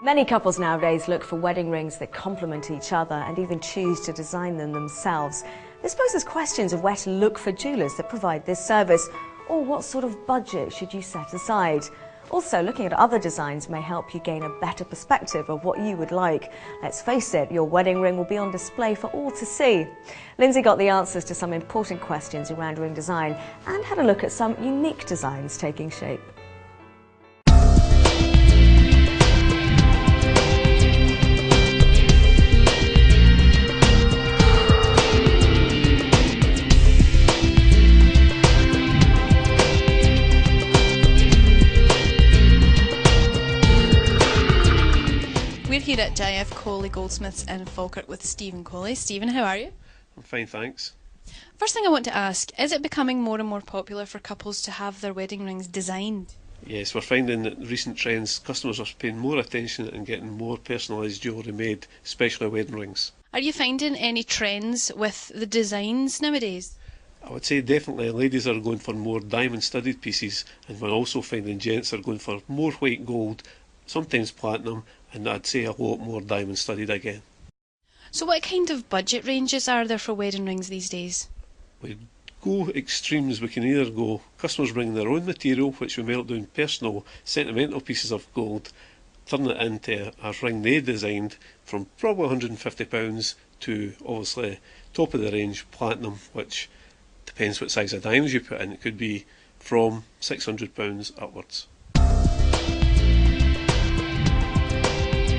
Many couples nowadays look for wedding rings that complement each other and even choose to design them themselves. This poses questions of where to look for jewellers that provide this service, or what sort of budget should you set aside. Also, looking at other designs may help you gain a better perspective of what you would like. Let's face it, your wedding ring will be on display for all to see. Lindsay got the answers to some important questions around ring design and had a look at some unique designs taking shape. We're here at JF Coley Goldsmiths in Falkirk with Stephen Coley. Stephen, how are you? I'm fine, thanks. First thing I want to ask, is it becoming more and more popular for couples to have their wedding rings designed? Yes, we're finding that recent trends, customers are paying more attention and getting more personalised jewellery made, especially wedding rings. Are you finding any trends with the designs nowadays? I would say definitely ladies are going for more diamond studded pieces, and we're also finding gents are going for more white gold, sometimes platinum, and I'd say a lot more diamond studded again. So what kind of budget ranges are there for wedding rings these days? We go extremes. We can either go customers bring their own material, which we melt down personal sentimental pieces of gold, turn it into a ring they designed, from probably £150 to obviously top of the range platinum, which depends what size of diamonds you put in. It could be from £600 upwards.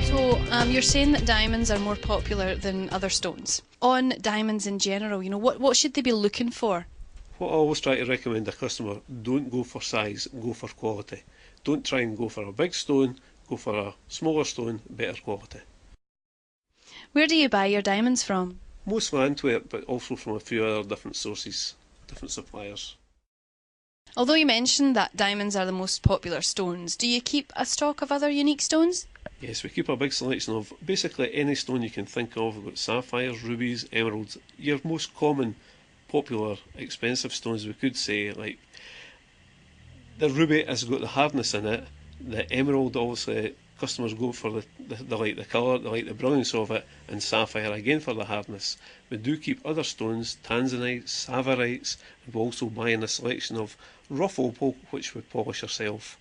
So you're saying that diamonds are more popular than other stones. On diamonds in general, what should they be looking for? What I always try to recommend a customer, don't go for size, go for quality. Don't try and go for a big stone, go for a smaller stone, better quality. Where do you buy your diamonds from? Mostly Antwerp, but also from a few other different sources, different suppliers. Although you mentioned that diamonds are the most popular stones, do you keep a stock of other unique stones? Yes, we keep a big selection of basically any stone you can think of. We've got sapphires, rubies, emeralds, your most common, popular, expensive stones we could say, like the ruby has got the hardness in it, the emerald obviously customers go for they like the colour, they like the brilliance of it, and sapphire again for the hardness. We do keep other stones, tanzanites, savarites, and we also buy in a selection of rough opal which we polish ourselves.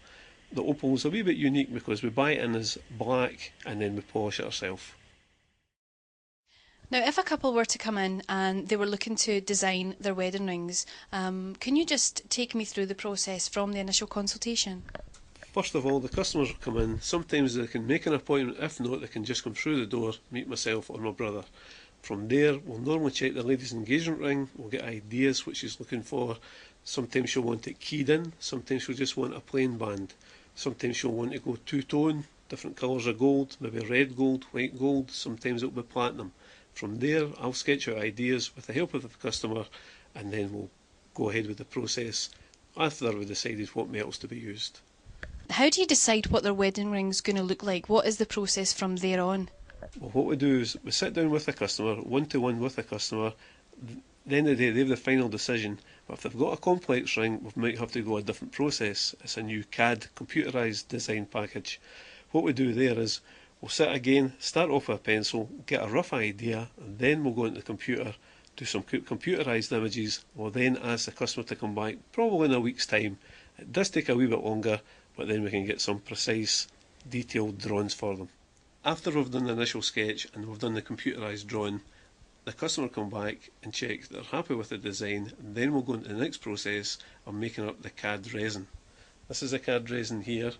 The opal is a wee bit unique because we buy it in as black and then we polish it ourselves. Now, if a couple were to come in and they were looking to design their wedding rings, can you just take me through the process from the initial consultation? First of all, the customers will come in. Sometimes they can make an appointment. If not, they can just come through the door, meet myself or my brother. From there, we'll normally check the lady's engagement ring. We'll get ideas what she's looking for. Sometimes she'll want it keyed in. Sometimes she'll just want a plain band. Sometimes she'll want to go two-tone, different colours of gold, maybe red gold, white gold. Sometimes it'll be platinum. From there, I'll sketch out ideas with the help of the customer, and then we'll go ahead with the process after we've decided what metals to be used. How do you decide what their wedding ring's going to look like? What is the process from there on? Well, what we do is we sit down with the customer, one-to-one with the customer. At the end of the day, they have the final decision. But if they've got a complex ring, we might have to go a different process. It's a new CAD, computerised design package. What we do there is we'll sit again, start off with a pencil, get a rough idea, and then we'll go into the computer, do some computerised images. We'll then ask the customer to come back, probably in a week's time. It does take a wee bit longer, but then we can get some precise, detailed drawings for them. After we've done the initial sketch and we've done the computerised drawing, the customer come back and check they're happy with the design, and then we'll go into the next process of making up the CAD resin. This is a CAD resin here.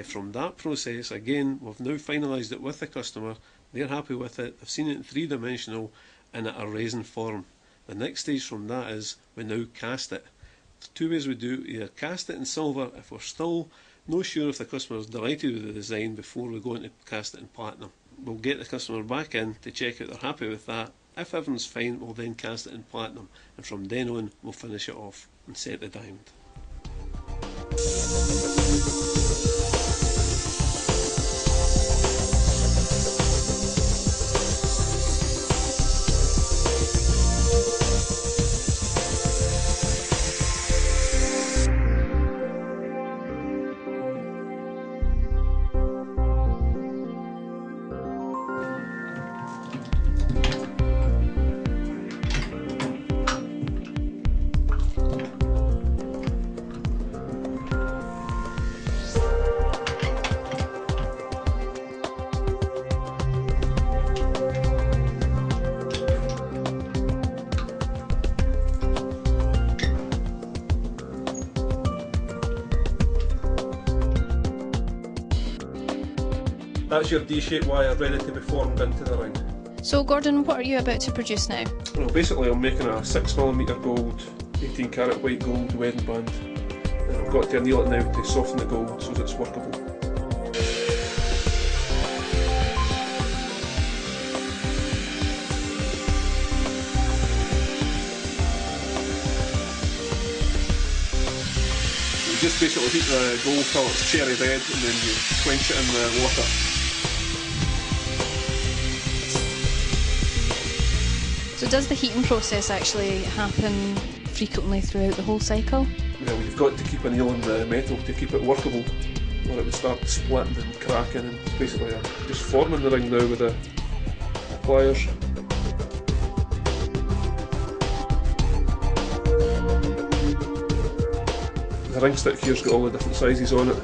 From that process, again, we've now finalised it with the customer. They're happy with it. They've seen it in three-dimensional and at a resin form. The next stage from that is we now cast it. There's two ways we do: either cast it in silver if we're still not sure if the customer is delighted with the design before we go into cast it in platinum. We'll get the customer back in to check out they're happy with that. If everything's fine, we'll then cast it in platinum, and from then on we'll finish it off and set the diamond. That's your D-shaped wire ready to be formed into the ring. So Gordon, what are you about to produce now? Well, basically I'm making a 6mm gold, 18 carat white gold wedding band, and I've got to anneal it now to soften the gold so that it's workable. You just basically heat the gold till it's cherry red and then you quench it in the water. So does the heating process actually happen frequently throughout the whole cycle? Well, you've got to keep annealing the metal to keep it workable, or it would start splitting and cracking, and basically I'm just forming the ring now with the pliers. The ring stick here's got all the different sizes on it.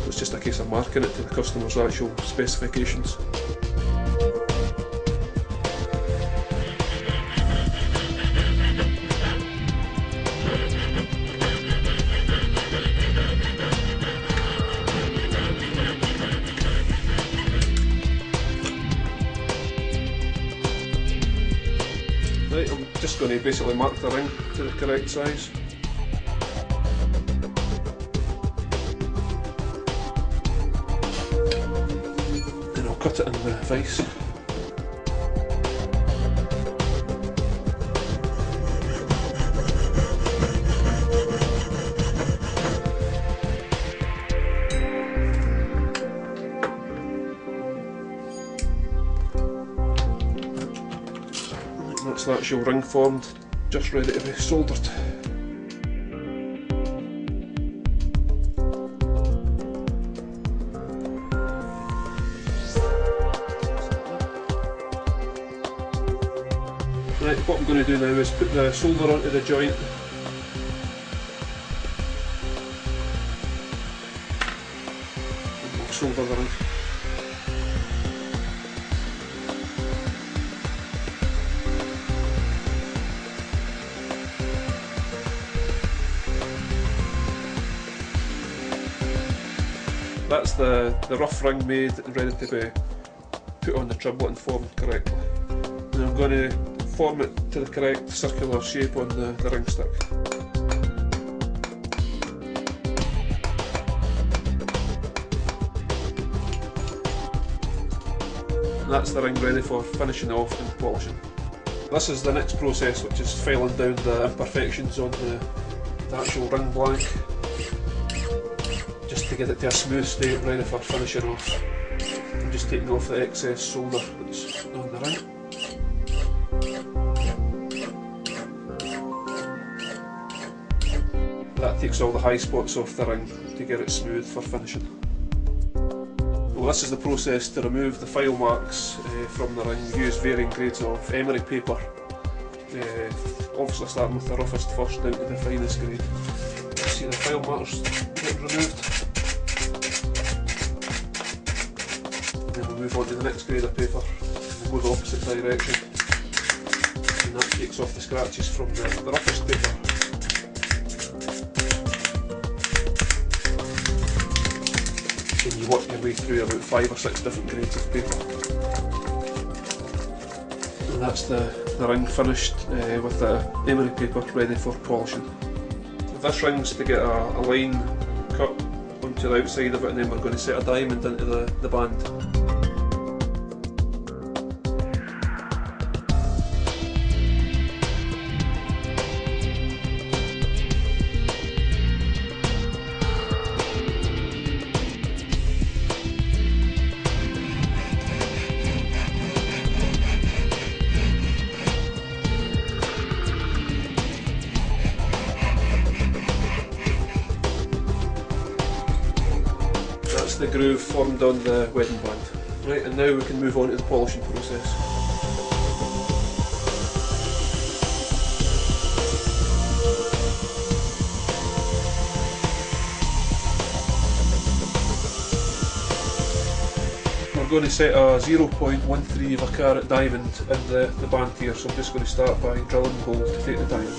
It's just a case of marking it to the customer's actual specifications. Right, I'm just going to basically mark the ring to the correct size. Then I'll cut it in the vise. That's the actual ring formed, just ready to be soldered. Right, what I'm going to do now is put the solder onto the joint. And we'll solder the ring. That's the rough ring made and ready to be put on the triplet and formed correctly. And I'm going to form it to the correct circular shape on the ring stick. And that's the ring ready for finishing off and polishing. This is the next process, which is filing down the imperfections on the actual ring blank, just to get it to a smooth state ready for finishing off. I'm just taking off the excess solder that's on the ring. That takes all the high spots off the ring to get it smooth for finishing. Well, this is the process to remove the file marks from the ring. We use varying grades of emery paper, obviously starting with the roughest first down to the finest grade. You see the file marks get removed. Then we'll move on to the next grade of paper and go the opposite direction. And that takes off the scratches from the roughest paper. And you work your way through about 5 or 6 different grades of paper. And that's the ring finished with the emery paper ready for polishing. This ring's to get a line cut onto the outside of it, and then we're going to set a diamond into the band. That's the groove formed on the wedding band. Right, and now we can move on to the polishing process. We're going to set a 0.13 of a carat diamond in the band here, so I'm just going to start by drilling the hole to take the diamond.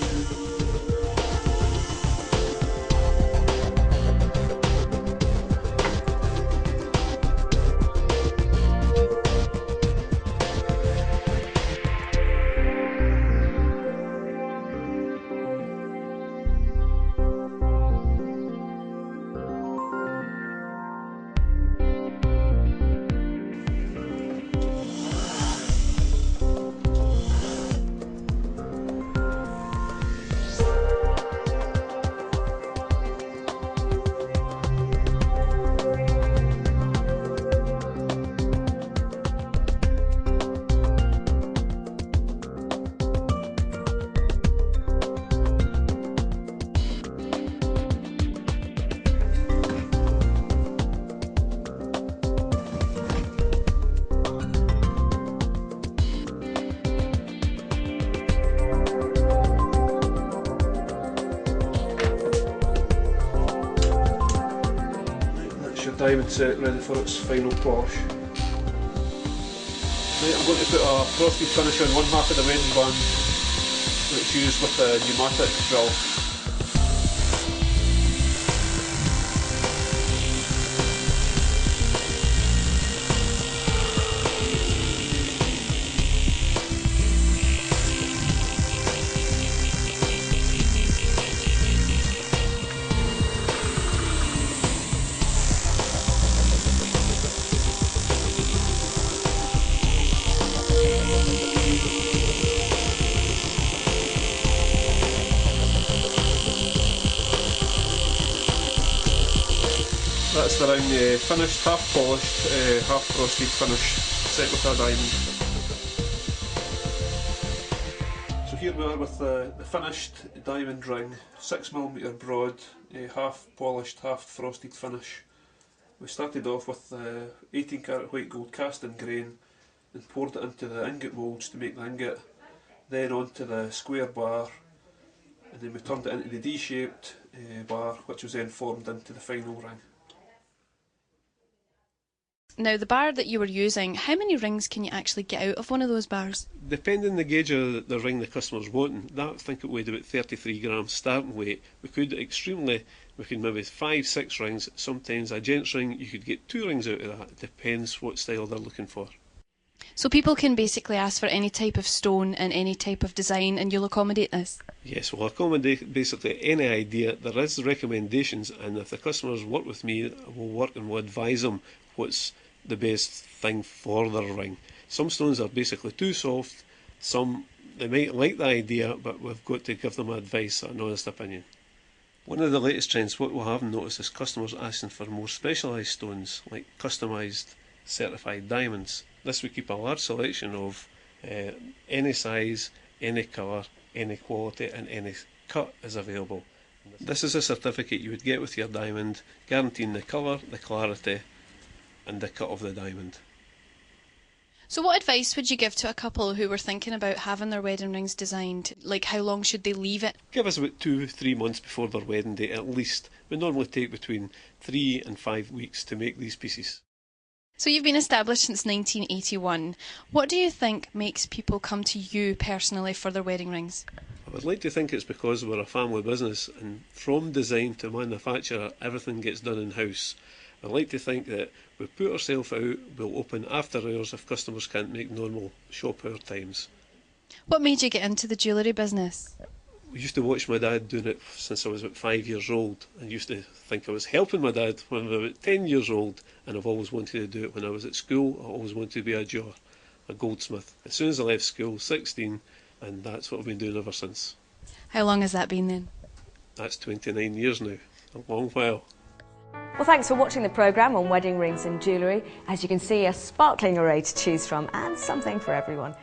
diamond set ready for its final polish. Right, I'm going to put a frosted finish on one half of the wedding band, which is used with a pneumatic drill. That's the ring finished, half polished, half frosted finish, set with a diamond. So here we are with the finished diamond ring, 6mm broad, half polished, half frosted finish. We started off with 18 karat white gold cast in grain and poured it into the ingot moulds to make the ingot, then onto the square bar, and then we turned it into the D-shaped bar, which was then formed into the final ring. Now, the bar that you were using, how many rings can you actually get out of one of those bars? Depending on the gauge of the ring the customer's wanting, that I think it weighed about 33 grams starting weight. We could maybe 5-6 rings. Sometimes a gent's ring, you could get 2 rings out of that. It depends what style they're looking for. So people can basically ask for any type of stone and any type of design and you'll accommodate this? Yes, we'll accommodate basically any idea. There is recommendations, and if the customers work with me, we'll work and we'll advise them what's the best thing for their ring. Some stones are basically too soft, some they might like the idea, but we've got to give them advice, an honest opinion. One of the latest trends, what we haven't noticed, is customers asking for more specialised stones, like customised certified diamonds. This we keep a large selection of any size, any colour, any quality and any cut is available. This is a certificate you would get with your diamond, guaranteeing the colour, the clarity and the cut of the diamond. So what advice would you give to a couple who were thinking about having their wedding rings designed? Like, how long should they leave it? Give us about 2-3 months before their wedding date at least. We normally take between 3 and 5 weeks to make these pieces. So you've been established since 1981. What do you think makes people come to you personally for their wedding rings? I would like to think it's because we're a family business, and from design to manufacture everything gets done in-house. I'd like to think that we put ourselves out, we'll open after hours if customers can't make normal shop hour times. What made you get into the jewellery business? I used to watch my dad doing it since I was about 5 years old, and used to think I was helping my dad when I was about 10 years old, and I've always wanted to do it. When I was at school, I always wanted to be a jeweller, a goldsmith. As soon as I left school, 16, and that's what I've been doing ever since. How long has that been then? That's 29 years now, a long while. Well, thanks for watching the programme on wedding rings and jewellery. As you can see, a sparkling array to choose from and something for everyone.